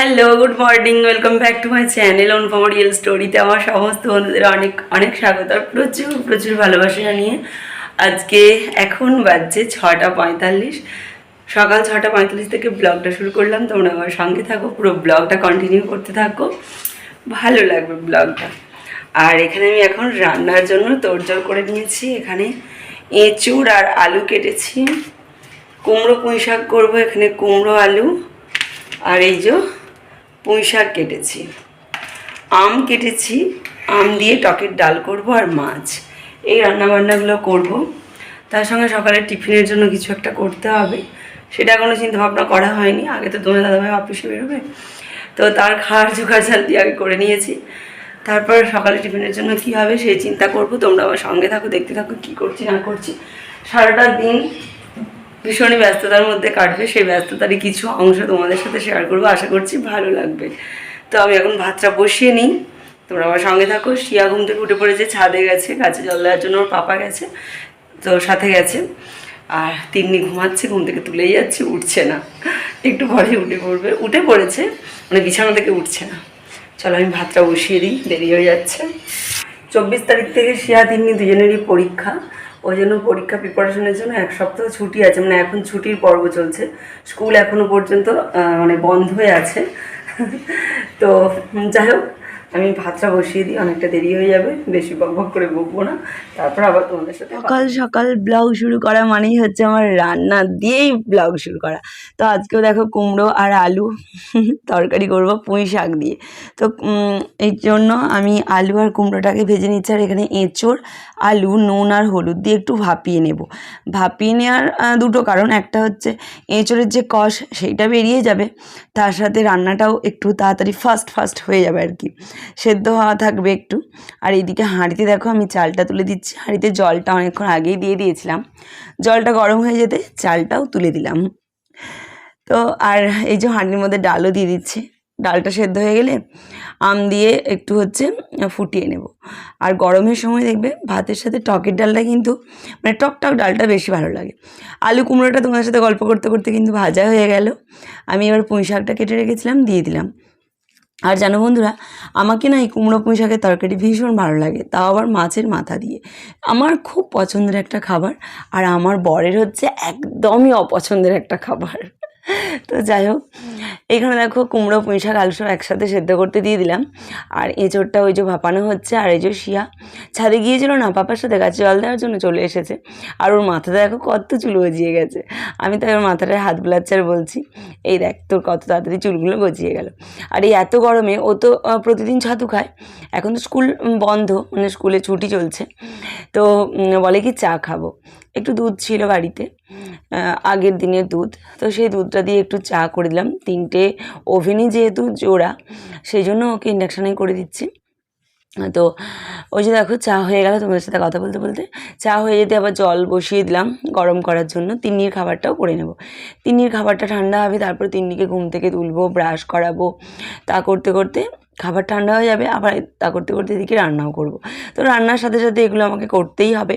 Hello, good morning, welcome back to my channel Anupama real স্টোরিতে আমার সমস্ত বন্ধুদের অনেক অনেক স্বাগত আর প্রচুর প্রচুর ভালোবাসা জানিয়ে আজকে এখন বাজছে 6:45। সকাল 6:45 থেকে ব্লগটা শুরু করলাম। তোমরা আমার সঙ্গে থাকো, পুরো ব্লগটা কন্টিনিউ করতে থাকো, ভালো লাগবে ব্লগটা। আর এখানে আমি এখন রান্নার জন্য তোড়জোড় করে নিয়েছি। এখানে এঁচুড় আর আলু কেটেছি, কুমড়ো পুঁই শাক করবো। এখানে কুমড়ো আলু আর এই যে পুঁই শাক কেটেছি, আম কেটেছি, আম দিয়ে টকের ডাল করব আর মাছ, এই রান্নাবান্নাগুলো করব। তার সঙ্গে সকালে টিফিনের জন্য কিছু একটা করতে হবে, সেটা কোনো চিন্তা ভাবনা করা হয়নি। আগে তো তোমার দাদাভাই অফিসে বেরোবে, তো তার খাওয়ার জোগাড় দিয়ে আগে করে নিয়েছি। তারপর সকালে টিফিনের জন্য কী হবে সেই চিন্তা করব। তোমরা আমার সঙ্গে থাকো, দেখতে থাকো কী করছি না করছি। সারাটা দিন ভীষণই ব্যস্ততার মধ্যে কাটবে, সেই ব্যস্ততারই কিছু অংশ তোমাদের সাথে শেয়ার করবো, আশা করছি ভালো লাগবে। তো আমি এখন ভাতটা বসিয়ে নিই, তোমরা আমার সঙ্গে থাকো। শিয়া ঘুম থেকে উঠে পড়েছে, ছাদে গেছে, গাছে জল দেওয়ার জন্য ওর পাপা গেছে, তো সাথে গেছে। আর তিন্নি ঘুমাচ্ছে, ঘুম থেকে তুলেই যাচ্ছে, উঠছে না, একটু পরে উঠে পড়েছে, মানে বিছানা থেকে উঠছে না। চলো আমি ভাতটা বসিয়ে দিই, দেরি হয়ে যাচ্ছে। 24 তারিখ থেকে শিয়া তিন্নি দুজনেরই পরীক্ষা, ওই জন্য পরীক্ষা প্রিপারেশনের জন্য এক সপ্তাহ ছুটি আছে, মানে এখন ছুটির পর্ব চলছে। স্কুল এখনও পর্যন্ত মানে বন্ধ হয়ে আছে। তো যাই হোক, আমি ভাতটা বসিয়ে দিই, অনেকটা দেরি হয়ে যাবে, বেশি বকবক করে বকবো না। তারপর আবার তোমাদের সাথে সকাল সকাল ব্লগ শুরু করা মানেই হচ্ছে আমার রান্না দিয়েই ব্লগ শুরু করা। তো আজকেও দেখো কুমড়ো আর আলু তরকারি করব পুঁই শাক দিয়ে। তো এই জন্য আমি আলু আর কুমড়োটাকে ভেজে নিচ্ছি। আর এখানে এঁচোড়, আলু, নুন আর হলুদ দিয়ে একটু ভাপিয়ে নেব। ভাপিয়ে নেওয়ার দুটো কারণ, একটা হচ্ছে এঁচোড়ের যে কষ সেইটা বেরিয়ে যাবে, তার সাথে রান্নাটাও একটু তাড়াতাড়ি ফাস্ট হয়ে যাবে আর কি, সেদ্ধ হওয়া থাকবে একটু। আর এইদিকে হাঁড়িতে দেখো আমি চালটা তুলে দিচ্ছি। হাঁড়িতে জলটা অনেকক্ষণ আগেই দিয়ে দিয়েছিলাম, জলটা গরম হয়ে যেতে চালটাও তুলে দিলাম। তো আর এই যে হাঁড়ির মধ্যে ডালও দিয়ে দিচ্ছি। ডালটা সেদ্ধ হয়ে গেলে আম দিয়ে একটু ফুটিয়ে নেব। আর গরমের সময় দেখবে ভাতের সাথে টকের ডালটা কিন্তু, মানে টক ডালটা বেশি ভালো লাগে। আলু কুমড়োটা তোমাদের সাথে গল্প করতে করতে কিন্তু ভাজা হয়ে গেল। আমি এবার পুঁই শাকটা কেটে রেখেছিলাম, দিয়ে দিলাম। আর জানো বন্ধুরা, আমাকে না এই কুমড়ো পুঁই শাকের তরকারি ভীষণ ভালো লাগে, তাও আবার মাছের মাথা দিয়ে। আমার খুব পছন্দের একটা খাবার, আর আমার বরের একদমই অপছন্দের একটা খাবার। তো যাই হোক, এখানে দেখো কুমড়ো পুঁই শাক আলু সব একসাথে সেদ্ধ করতে দিয়ে দিলাম। আর এঁচোড়টা ওই যে ভাপানো হচ্ছে। আর এই যে শিয়া ছাদে গিয়েছিল না পাপার সাথে, গাছে জল দেওয়ার জন্য চলে এসেছে। আর ওর মাথাটা দেখো কত চুল গজিয়ে গেছে। আমি তাই ওর মাথাটায় হাত বোলাচ্ছি আর বলছি, এই দেখ তোর কত তাড়াতাড়ি চুলগুলো গজিয়ে গেল। আর এই এত গরমে ও তো প্রতিদিন ছাতু খায়, এখন তো স্কুল বন্ধ, মানে স্কুলে ছুটি চলছে, তো বলে কি চা খাবো। একটু দুধ ছিল বাড়িতে, আগের দিনের দুধ, তো সেই দুধটা দিয়ে একটু চা করে দিলাম। 3টে ওভেনই যেহেতু জোড়া, সেই জন্য ওকে ইন্ডাকশানে করে দিচ্ছি। তো ওই যে দেখো চা হয়ে গেল, তোমাদের সাথে কথা বলতে বলতে চা হয়ে যেতে আবার জল বসিয়ে দিলাম গরম করার জন্য। তিন্নির খাবারটাও করে নেব, তিন্নির খাবারটা ঠান্ডা হবে, তারপর তিন্নিকে ঘুম থেকে তুলবো, ব্রাশ করাবো, তা করতে করতে খাবার ঠান্ডা হয়ে যাবে। আবার তা করতে করতে এদিকে রান্নাও করব। তো রান্নার সাথে সাথে এগুলো আমাকে করতেই হবে,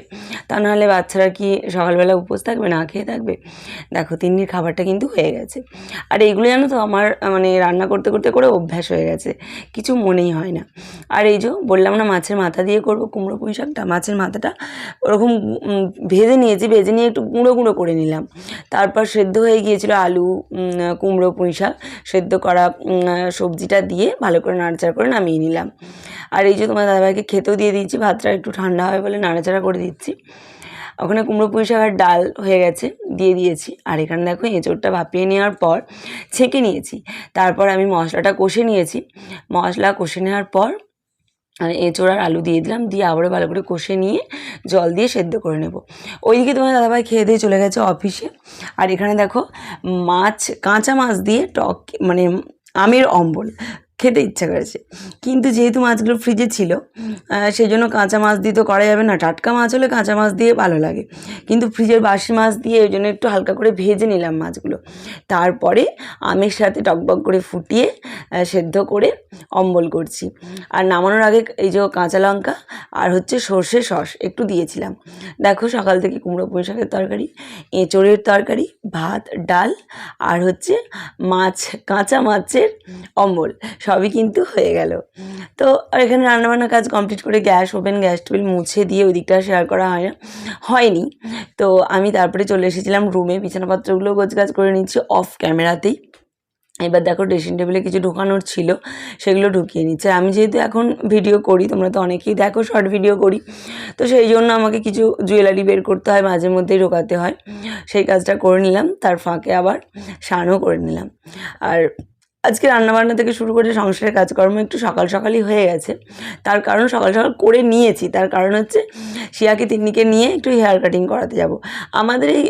তা নাহলে বাচ্চারা কি সকালবেলা উপোস থাকবে, না খেয়ে থাকবে। দেখো তিন্নির খাবারটা কিন্তু হয়ে গেছে। আর এইগুলো জানো তো আমার মানে রান্না করতে করতে করে অভ্যাস হয়ে গেছে, কিছু মনেই হয় না। আর এই যে বললাম না মাছের মাথা দিয়ে করব কুমড়ো পুঁই শাকটা, মাছের মাথাটা ওরকম ভেজে নিয়েছি, ভেজে নিয়ে একটু গুঁড়ো গুঁড়ো করে নিলাম। তারপর সেদ্ধ হয়ে গিয়েছিল আলু, কুমড়ো পুঁই শাক, সেদ্ধ করা সবজিটা দিয়ে ভালো করে নাড়াচাড়া করে নামিয়ে নিলাম। আর এই যে তোমার দাদাভাইকে খেতেও দিয়ে দিয়েছি, ভাতটা একটু ঠান্ডা হবে বলে নাড়াচাড়া করে দিচ্ছি। ওখানে কুমড়ো পুঁই শাক আর ডাল হয়ে গেছে, দিয়ে দিয়েছি। আর এখানে দেখো এঁচোড়টা ভাপিয়ে নেওয়ার পর ছেঁকে নিয়েছি। তারপর আমি মশলাটা কষে নিয়েছি, মশলা কষে নেওয়ার পর আর এঁচোড় আর আলু দিয়ে দিলাম, দিয়ে আবারও ভালো করে কষে নিয়ে জল দিয়ে সেদ্ধ করে নেব। ওইদিকে তোমার দাদাভাই খেয়ে দিয়ে চলে গেছে অফিসে। আর এখানে দেখো মাছ, কাঁচা মাছ দিয়ে টক, মানে আমের অম্বল, খেতে ইচ্ছা করেছে। কিন্তু যেহেতু মাছগুলো ফ্রিজে ছিল সেই জন্য কাঁচা মাছ দিয়ে তো করা যাবে না, টাটকা মাছ হলে কাঁচা মাছ দিয়ে ভালো লাগে, কিন্তু ফ্রিজের বাসি মাছ দিয়ে ওই জন্য একটু হালকা করে ভেজে নিলাম মাছগুলো। তারপরে আমের সাথে টকবক করে ফুটিয়ে সেদ্ধ করে অম্বল করছি। আর নামানোর আগে এই যে কাঁচা লঙ্কা আর হচ্ছে সর্ষে সস একটু দিয়েছিলাম। দেখো সকাল থেকে কুমড়ো পুঁই শাকের তরকারি, এঁচোড়ের তরকারি, ভাত, ডাল আর হচ্ছে মাছ, কাঁচা মাছের অম্বল সবই কিন্তু হয়ে গেল। তো আর এখানে রান্নাবান্নার কাজ কমপ্লিট করে গ্যাস ওভেন গ্যাস টেবিল মুছে দিয়ে ওই দিকটা শেয়ার করা হয়নি। তো আমি তারপরে চলে এসেছিলাম রুমে, বিছানাপত্রগুলো গোছগাছ করে নিচ্ছি অফ ক্যামেরাতেই। এবার দেখো ড্রেসিং টেবিলে কিছু ঢোকানোর ছিল, সেগুলো ঢুকিয়ে নিচ্ছে। আমি যেহেতু এখন ভিডিও করি, তোমরা তো অনেকেই দেখো শর্ট ভিডিও করি, তো সেই জন্য আমাকে কিছু জুয়েলারি বের করতে হয়, মাঝে মধ্যেই ঢোকাতে হয়, সেই কাজটা করে নিলাম। তার ফাঁকে আবার স্নানও করে নিলাম। আর আজকে রান্নাবান্না থেকে শুরু করে সংসারের কাজকর্ম একটু সকাল সকালই হয়ে গেছে। তার কারণ সকাল সকাল করে নিয়েছি, তার কারণ হচ্ছে শিয়াকে তিন্নিকে নিয়ে একটু হেয়ার কাটিং করাতে যাব আমাদের এই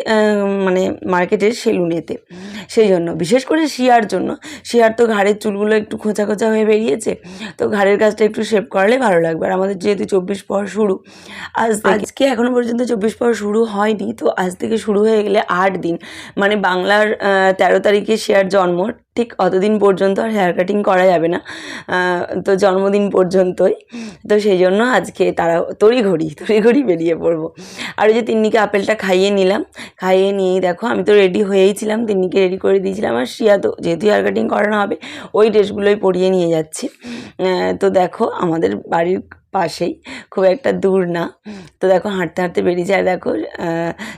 মানে মার্কেটের সেলুনেতে। সেই জন্য বিশেষ করে শিয়ার জন্য, শিয়ার তো ঘাড়ের চুলগুলো একটু খোঁচা খোঁচা হয়ে বেরিয়েছে, তো ঘাড়ের কাজটা একটু শেভ করালে ভালো লাগবে। আর আমাদের যেহেতু 24 প্রহর শুরু, আজকে এখনও পর্যন্ত 24 প্রহর শুরু হয়নি, তো আজ থেকে শুরু হয়ে গেলে 8 দিন, মানে বাংলার 13 তারিখে শিয়ার জন্ম, ঠিক অতদিন পর্যন্ত আর হেয়ার কাটিং করা যাবে না, তো জন্মদিন পর্যন্তই। তো সেই জন্য আজকে তারা তড়িঘড়ি বেরিয়ে পড়বো। আর ওই যে তিন্নিকে আপেলটা খাইয়ে নিলাম, খাইয়ে নিয়েই দেখো আমি তো রেডি হয়েই ছিলাম, তিন্নিকে রেডি করে দিয়েছিলাম। আর শিয়া তো যেহেতু হেয়ার কাটিং করানো হবে ওই ড্রেসগুলোই পরিয়ে নিয়ে যাচ্ছি। তো দেখো আমাদের বাড়ির পাশেই, খুব একটা দূর না, তো দেখো হাঁটতে হাঁটতে বেরিয়েছে। আর দেখো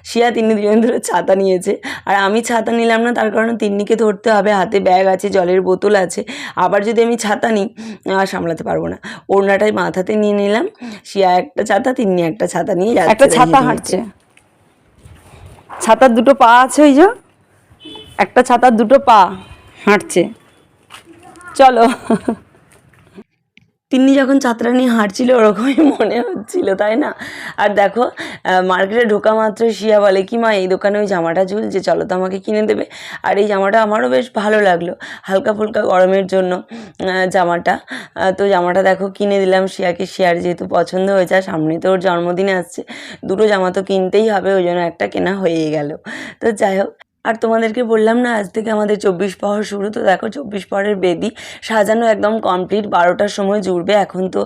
শিয়া তিন্নি দুজন ধরে ছাতা নিয়েছে, আর আমি ছাতা নিলাম না, তার কারণ তিন্নিকে ধরতে হবে, হাতে ব্যাগ আছে, জলের বোতল আছে, আবার যদি আমি ছাতা নিই আর সামলাতে পারবো না। ওড়নাটাই মাথাতে নিয়ে নিলাম, শিয়া একটা ছাতা, তিন্নি একটা ছাতা নিয়ে যাচ্ছে, একটা ছাতা হাঁটছে। ছাতার দুটো পা আছে, ওই যে একটা ছাতার দুটো পা হাঁটছে। চলো। তিন্নি যখন ছাত্রা নিয়ে হাঁটছিল ওরকমই মনে হচ্ছিল, তাই না? আর দেখো মার্কেটে ঢোকা মাত্র শিয়া বলে কি মা এই দোকানে ওই জামাটা ঝুলছে, চলো তো আমাকে কিনে দেবে। আর এই জামাটা আমারও বেশ ভালো লাগলো, হালকা ফুলকা গরমের জন্য জামাটা। তো জামাটা দেখো কিনে দিলাম শিয়াকে, শিয়ার যেহেতু পছন্দ হয়েছে, আর সামনে তো ওর জন্মদিনে আসছে, দুটো জামা তো কিনতেই হবে, ওই জন্য একটা কেনা হয়েই গেল। তো যাই হোক, আর তোমাদেরকে বললাম না আজ থেকে আমাদের 24 প্রহর শুরু। তো দেখো 24 প্রহরের বেদি সাজানো একদম কমপ্লিট, 12টার সময় জুড়বে। এখন তো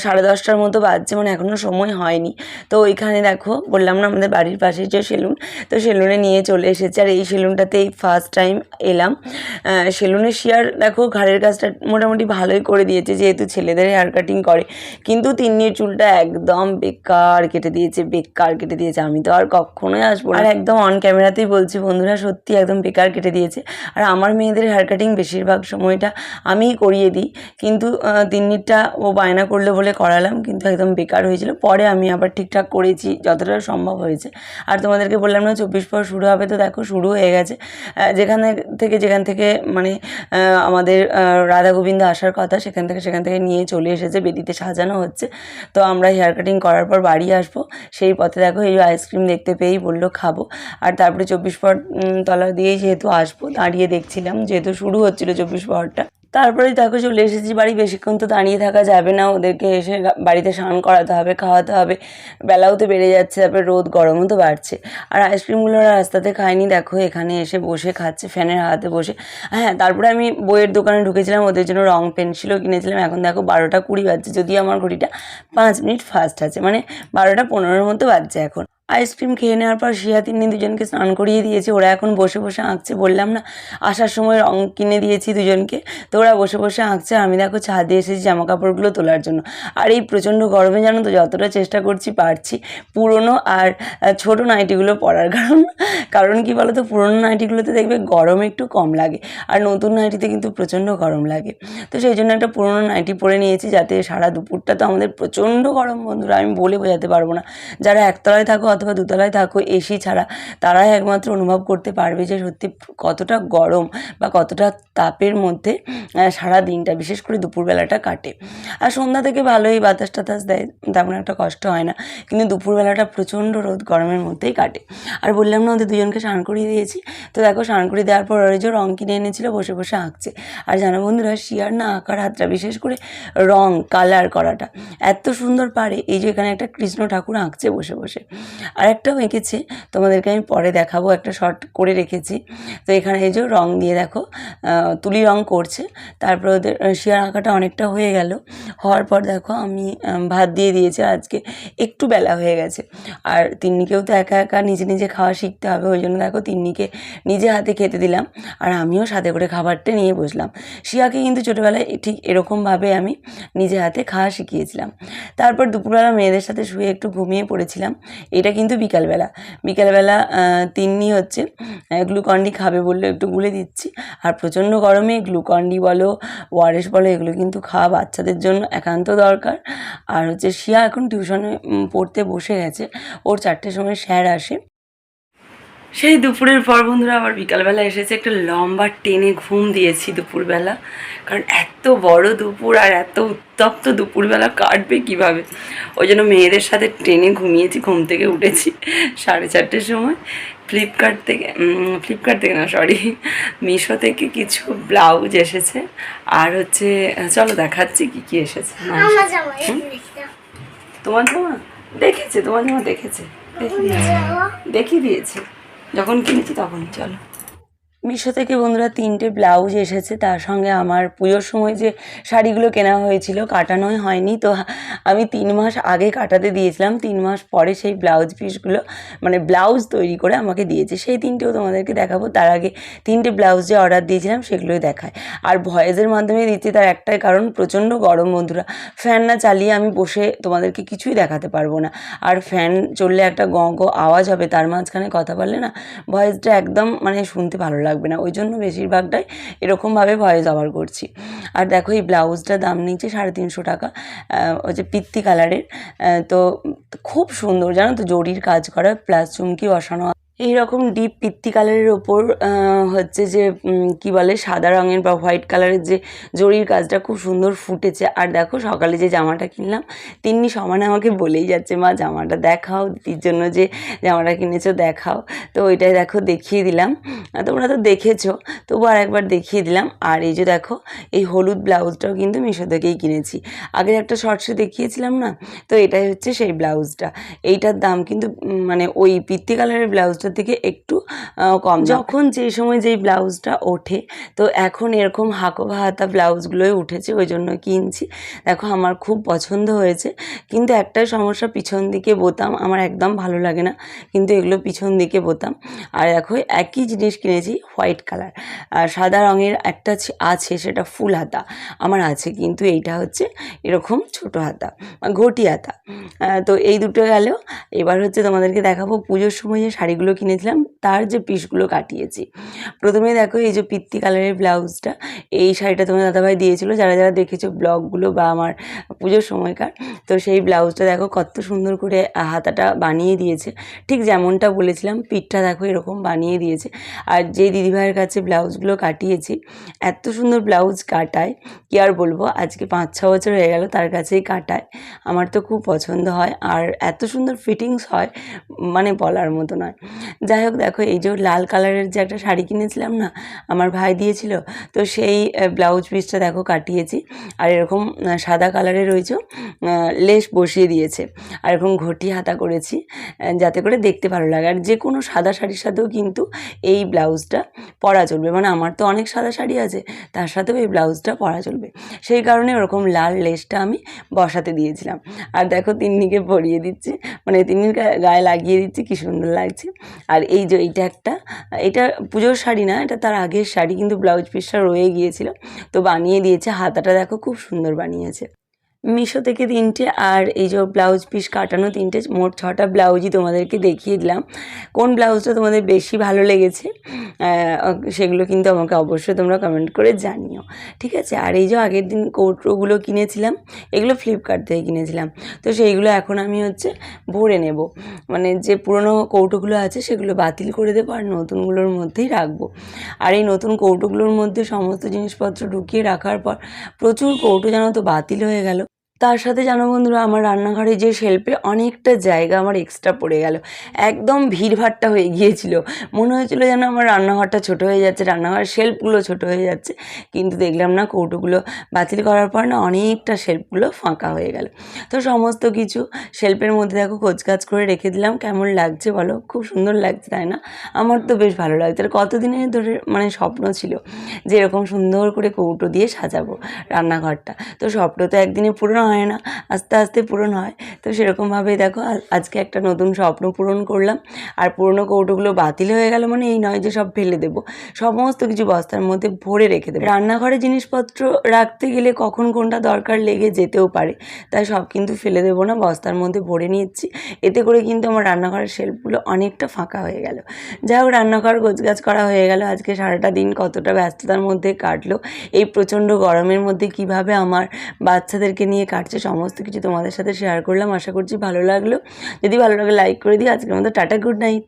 10:30টার মতো বাজছে, মানে এখনও সময় হয়নি। তো ওইখানে দেখো বললাম না আমাদের বাড়ির পাশে যে সেলুন, তো সেলুনে নিয়ে চলে এসেছে। আর এই সেলুনটাতে এই ফার্স্ট টাইম এলাম। সেলুনে শিয়ার দেখো ঘাড়ের কাজটা মোটামুটি ভালোই করে দিয়েছে, যেহেতু ছেলেদের হেয়ার কাটিং করে, কিন্তু তিন্নির চুলটা একদম বেকার কেটে দিয়েছে। আমি তো আর কখনোই আসবো না, আর একদম অন ক্যামেরাতেই বলছি বন্ধুরা, সত্যি একদম বেকার কেটে দিয়েছে। আর আমার মেয়েদের হেয়ার কাটিং বেশিরভাগ সময়টা আমিই করিয়ে দিই, কিন্তু তিন্নিরটা ও বায়না করলে বলে করালাম, কিন্তু একদম বেকার হয়েছিল। পরে আমি আবার ঠিকঠাক করেছি যতটা সম্ভব হয়েছে। আর তোমাদেরকে বললাম না 24 প্রহর শুরু হবে, তো দেখো শুরু হয়ে গেছে। যেখান থেকে মানে আমাদের রাধা গোবিন্দ আসার কথা, সেখান থেকে নিয়ে চলে এসেছে, বেদিতে সাজানো হচ্ছে। তো আমরা হেয়ার কাটিং করার পর বাড়ি আসবো, সেই পথে দেখো এই আইসক্রিম দেখতে পেয়েই বললো খাবো। আর তারপরে 24 প্রহর তলা দিয়েই যেহেতু আসবো, দাঁড়িয়ে দেখছিলাম, যেহেতু শুরু হচ্ছিলো 24 প্রহরটা। তারপরে দেখো চলে এসেছি বাড়ি, বেশিক্ষণ তো দাঁড়িয়ে থাকা যাবে না, ওদেরকে এসে বাড়িতে স্নান করাতে হবে, খাওয়াতে হবে, বেলাও তো বেড়ে যাচ্ছে, তারপরে রোদ গরমও তো বাড়ছে। আর আইসক্রিমগুলো রাস্তাতে খাইনি, দেখো এখানে এসে বসে খাচ্ছে ফ্যানের হাতে বসে। হ্যাঁ, তারপরে আমি বইয়ের দোকানে ঢুকেছিলাম, ওদের জন্য রং পেন্সিলও কিনেছিলাম। এখন দেখো 12টা 20 বাজছে, যদিও আমার ঘড়িটা 5 মিনিট ফাস্ট আছে, মানে 12টা 15 মতো বাজছে এখন। আইসক্রিম খেয়ে নেওয়ার পর শিয়া তিন্নি দুজনকে স্নান করিয়ে দিয়েছি, ওরা এখন বসে বসে আঁকছে। বললাম না আসার সময় রং কিনে দিয়েছি দুজনকে, তো ওরা বসে বসে আঁকছে। আমি দেখো ছাদে এসেছি জামা কাপড়গুলো তোলার জন্য। আর এই প্রচণ্ড গরমে জানো তো যতটা চেষ্টা করছি পারছি পুরনো আর ছোটো নাইটিগুলো পরার, কারণ কি বলো তো, পুরনো নাইটিগুলোতে দেখবে গরম একটু কম লাগে, আর নতুন নাইটিতে কিন্তু প্রচণ্ড গরম লাগে। তো সেই জন্য একটা পুরনো নাইটি পরে নিয়েছি, যাতে সারা দুপুরটা তো আমাদের প্রচণ্ড গরম বন্ধুরা, আমি বলে বোঝাতে পারবো না। যারা একতলায় থাকো অথবা দোতলায় থাকো এসি ছাড়া, তারাই একমাত্র অনুভব করতে পারবে যে সত্যি কতটা গরম বা কতটা তাপের মধ্যে সারা দিনটা, বিশেষ করে দুপুরবেলাটা কাটে। আর সন্ধ্যা থেকে ভালোই বাতাস টাতাস দেয়, তেমন একটা কষ্ট হয় না, কিন্তু দুপুরবেলাটা প্রচণ্ড রোদ গরমের মধ্যেই কাটে। আর বললাম না ওদের দুজনকে স্নান করিয়ে দিয়েছি, তো দেখো স্নান করিয়ে দেওয়ার পর ওরা যে রঙ কিনে এনেছিলো বসে বসে আঁকছে। আর জানো বন্ধুরা, শিয়ার না আঁকার হাতটা, বিশেষ করে রঙ কালার করাটা এত সুন্দর পারে। এই যে এখানে একটা কৃষ্ণ ঠাকুর আঁকছে বসে বসে, আর একটাও এঁকেছে, তোমাদেরকে আমি পরে দেখাবো, একটা শর্ট করে রেখেছি। তো এখানে এই যে রঙ দিয়ে দেখো তুলি রঙ করছে। তারপর ওদের শিয়ার আঁকাটা অনেকটা হয়ে গেল, হওয়ার পর দেখো আমি ভাত দিয়ে দিয়েছি। আজকে একটু বেলা হয়ে গেছে, আর তিন্নিকেও তো একা একা নিজে নিজে খাওয়া শিখতে হবে, ওই জন্য দেখো তিন্নিকে নিজে হাতে খেতে দিলাম, আর আমিও সাথে করে খাবারটা নিয়ে বসলাম। শিয়াকে কিন্তু ছোটোবেলায় ঠিক এরকমভাবে আমি নিজে হাতে খাওয়া শিখিয়েছিলাম। তারপর দুপুরবেলা মেয়েদের সাথে শুয়ে একটু ঘুমিয়ে পড়েছিলাম। এটা কিন্তু বিকালবেলা। তিন্নি হচ্ছে গ্লুকন্ডি খাবে বললে একটু গুলে দিচ্ছি। আর প্রচণ্ড গরমে গ্লুকন্ডি বলো, ওআরএস বলো, এগুলো কিন্তু খাওয়া বাচ্চাদের জন্য একান্ত দরকার। আর হচ্ছে শিয়া এখন টিউশনে পড়তে বসে গেছে, ওর 4টের সময় স্যার আসে। সেই দুপুরের পর বন্ধুরা আবার বিকালবেলা এসেছে, একটা লম্বা টেনে ঘুম দিয়েছি দুপুরবেলা, কারণ এত বড় দুপুর আর এত উত্তপ্ত দুপুরবেলা কাটবে কীভাবে, ওই জন্য মেয়েদের সাথে টেনে ঘুমিয়েছি। ঘুম থেকে উঠেছি 4:30 সময়। ফ্লিপকার্ট থেকে না, সরি, মিশো থেকে কিছু ব্লাউজ এসেছে। আর হচ্ছে চলো দেখাচ্ছি কী কী এসেছে। তোমার জামা দেখেছে, দেখিয়ে দিয়েছে যখন কিনেছি তখন। চলো, মিশো থেকে বন্ধুরা 3টে ব্লাউজ এসেছে, তার সঙ্গে আমার পুজোর সময় যে শাড়িগুলো কেনা হয়েছিল কাটানোই হয়নি, তো আমি 3 মাস আগে কাটাতে দিয়েছিলাম, 3 মাস পরে সেই ব্লাউজ পিসগুলো মানে ব্লাউজ তৈরি করে আমাকে দিয়েছে। সেই 3টেও তোমাদেরকে দেখাবো, তার আগে 3টে ব্লাউজ যে অর্ডার দিয়েছিলাম সেগুলোই দেখায়। আর ভয়েসের মাধ্যমে দিচ্ছি তার একটাই কারণ, প্রচণ্ড গরম বন্ধুরা, ফ্যান না চালিয়ে আমি বসে তোমাদেরকে কিছুই দেখাতে পারবো না। আর ফ্যান চললে একটা গঁ গঁ আওয়াজ হবে, তার মাঝখানে কথা বললে না ভয়েসটা একদম মানে শুনতে ভালো লাগবে না, ওই জন্য বেশিরভাগটাই এরকমভাবে ভয়েস ওভার করছি। আর দেখো এই ব্লাউজটার দাম নিচ্ছে 350 টাকা, হচ্ছে পিত্তি কালারের। তো খুব সুন্দর জানো তো, জরির কাজ করা প্লাস চুমকি বসানো। এইরকম ডিপ পিত্তি কালারের ওপর হচ্ছে যে কি বলে সাদা রঙের বা হোয়াইট কালারের যে জরির কাজটা খুব সুন্দর ফুটেছে। আর দেখো সকালে যে জামাটা কিনলাম, তিন্নি সমানে আমাকে বলেই যাচ্ছে, মা জামাটা দেখাও, দিদির জন্য যে জামাটা কিনেছো দেখাও। তো ওইটাই দেখো দেখিয়ে দিলাম, তোমরা তো দেখেছো, তবু আর একবার দেখিয়ে দিলাম। আর এই যে দেখো এই হলুদ ব্লাউজটাও কিন্তু মিশো থেকেই কিনেছি, আগের একটা শর্টসে দেখিয়েছিলাম না, তো এটাই হচ্ছে সেই ব্লাউজটা। এইটার দাম কিন্তু মানে ওই পিত্তি কালারের ব্লাউজটা থেকে একটু কম। যখন যেই সময় যেই ব্লাউজটা ওঠে, তো এখন এরকম হাকোভা হাতা ব্লাউজগুলোই উঠেছে, ওই জন্য কিনছি। দেখো আমার খুব পছন্দ হয়েছে, কিন্তু একটাই সমস্যা, পিছন দিকে বোতাম আমার একদম ভালো লাগে না, কিন্তু এগুলো পিছন দিকে বোতাম। আর দেখো একই জিনিস কিনেছি হোয়াইট কালার, আর সাদা রঙের একটা আছে, সেটা ফুল হাতা আমার আছে, কিন্তু এইটা হচ্ছে এরকম ছোট হাতা, ঘটি হাতা। তো এই দুটো গেল। এবার হচ্ছে তোমাদেরকে দেখাবো পুজোর সময় যে শাড়িগুলো কিনেছিলাম তার যে পিসগুলো কাটিয়েছি। প্রথমে দেখো এই যে পিত্তি কালারের ব্লাউজটা, এই শাড়িটা তোমার দাদাভাই দিয়েছিল, যারা যারা দেখেছো ব্লগগুলো বা আমার পুজোর সময়কার, তো সেই ব্লাউজটা দেখো কত সুন্দর করে হাতাটা বানিয়ে দিয়েছে, ঠিক যেমনটা বলেছিলাম। পিঠটা দেখো এরকম বানিয়ে দিয়েছে। আর যে দিদিভাইয়ের কাছে ব্লাউজগুলো কাটিয়েছি, এত সুন্দর ব্লাউজ কাটায় কি আর বলবো, আজকে 5-6 বছর হয়ে গেল তার কাছেই কাটায়, আমার তো খুব পছন্দ হয়, আর এত সুন্দর ফিটিংস হয় মানে বলার মতো নয়। যাই হোক দেখো এই যে লাল কালারের যে একটা শাড়ি কিনেছিলাম না, আমার ভাই দিয়েছিল, তো সেই ব্লাউজ পিসটা দেখো কাটিয়েছি। আর এরকম সাদা কালারের রয়েছে, লেস বসিয়ে দিয়েছে, আর এরকম ঘটি হাতা করেছি যাতে করে দেখতে ভালো লাগে। আর যে কোনো সাদা শাড়ির সাথেও কিন্তু এই ব্লাউজটা পরা চলবে, মানে আমার তো অনেক সাদা শাড়ি আছে, তার সাথেও এই ব্লাউজটা পরা চলবে, সেই কারণে ওরকম লাল লেসটা আমি বসাতে দিয়েছিলাম। আর দেখো তিন্নিকে পরিয়ে দিচ্ছি, মানে তিন্নির গায়ে লাগিয়ে দিচ্ছি, কি সুন্দর লাগছে। আর এই যে এটা পুজোর শাড়ি না, এটা তার আগের শাড়ি, কিন্তু ব্লাউজ পিসটা রয়ে গিয়েছিল, তো বানিয়ে দিয়েছে। হাতাটা দেখো খুব সুন্দর বানিয়েছে। মিশো থেকে 3টে, আর এই যে ব্লাউজ পিস কাটানো 3টে, মোট 6টা ব্লাউজই তোমাদেরকে দেখিয়ে দিলাম। কোন ব্লাউজটা তোমাদের বেশি ভালো লেগেছে সেগুলো কিন্তু আমাকে অবশ্যই তোমরা কমেন্ট করে জানিও, ঠিক আছে। আর এই যে আগের দিন কৌটোগুলো কিনেছিলাম, এগুলো ফ্লিপকার্ট থেকে কিনেছিলাম, তো সেইগুলো এখন আমি ভরে নেব, মানে যে পুরনো কৌটোগুলো আছে সেগুলো বাতিল করে দেবো আর নতুনগুলোর মধ্যেই রাখবো। আর এই নতুন কৌটোগুলোর মধ্যে সমস্ত জিনিসপত্র ঢুকিয়ে রাখার পর প্রচুর কৌটো জানো তো বাতিল হয়ে গেল। তার সাথে জানো বন্ধুরা, আমার রান্নাঘরে যে শেলফে অনেকটা জায়গা আমার এক্সট্রা পড়ে গেল, একদম ভিড়ভাট্টা হয়ে গিয়েছিল, মনে হয়েছিল যেন আমার রান্নাঘরটা ছোট হয়ে যাচ্ছে, রান্নাঘরের শেলফগুলো ছোট হয়ে যাচ্ছে, কিন্তু দেখলাম না, কৌটোগুলো বাতিল করার পর না অনেকটা শেলফগুলো ফাঁকা হয়ে গেল। তো সমস্ত কিছু শেলফের মধ্যে দেখো গোছগাছ করে রেখে দিলাম। কেমন লাগছে বলো? খুব সুন্দর লাগছে, তাই না? আমার তো বেশ ভালো লাগছে। আর কতদিনের ধরে মানে স্বপ্ন ছিল যে এরকম সুন্দর করে কৌটো দিয়ে সাজাবো রান্নাঘরটা। তো স্বপ্ন তো একদিনে পূরণ হয় না, আস্তে আস্তে পূরণ হয়। তো সেরকমভাবেই দেখো আজকে একটা নতুন স্বপ্ন পূরণ করলাম। আর পুরনো কৌটোগুলো বাতিল হয়ে গেল মানে এই নয় যে সব ফেলে দেবো, সমস্ত কিছু বস্তার মধ্যে ভরে রেখে দেবো। রান্নাঘরে জিনিসপত্র রাখতে গেলে কখন কোনটা দরকার লেগে যেতেও পারে, তাই সব কিন্তু ফেলে দেবো না, বস্তার মধ্যে ভরে নিচ্ছি। এতে করে কিন্তু আমার রান্নাঘরের শেলফগুলো অনেকটা ফাঁকা হয়ে গেল। যাই হোক, রান্নাঘর গোছগাছ করা হয়ে গেল। আজকে সারাটা দিন কতটা ব্যস্ততার মধ্যে কাটলো, এই প্রচণ্ড গরমের মধ্যে কিভাবে আমার বাচ্চাদেরকে নিয়ে কাটছে, সমস্ত কিছু তোমাদের সাথে শেয়ার করলাম। আশা করছি ভালো লাগলো। যদি ভালো লাগে লাইক করে দিও। আজকের মতো টাটা, গুড নাইট।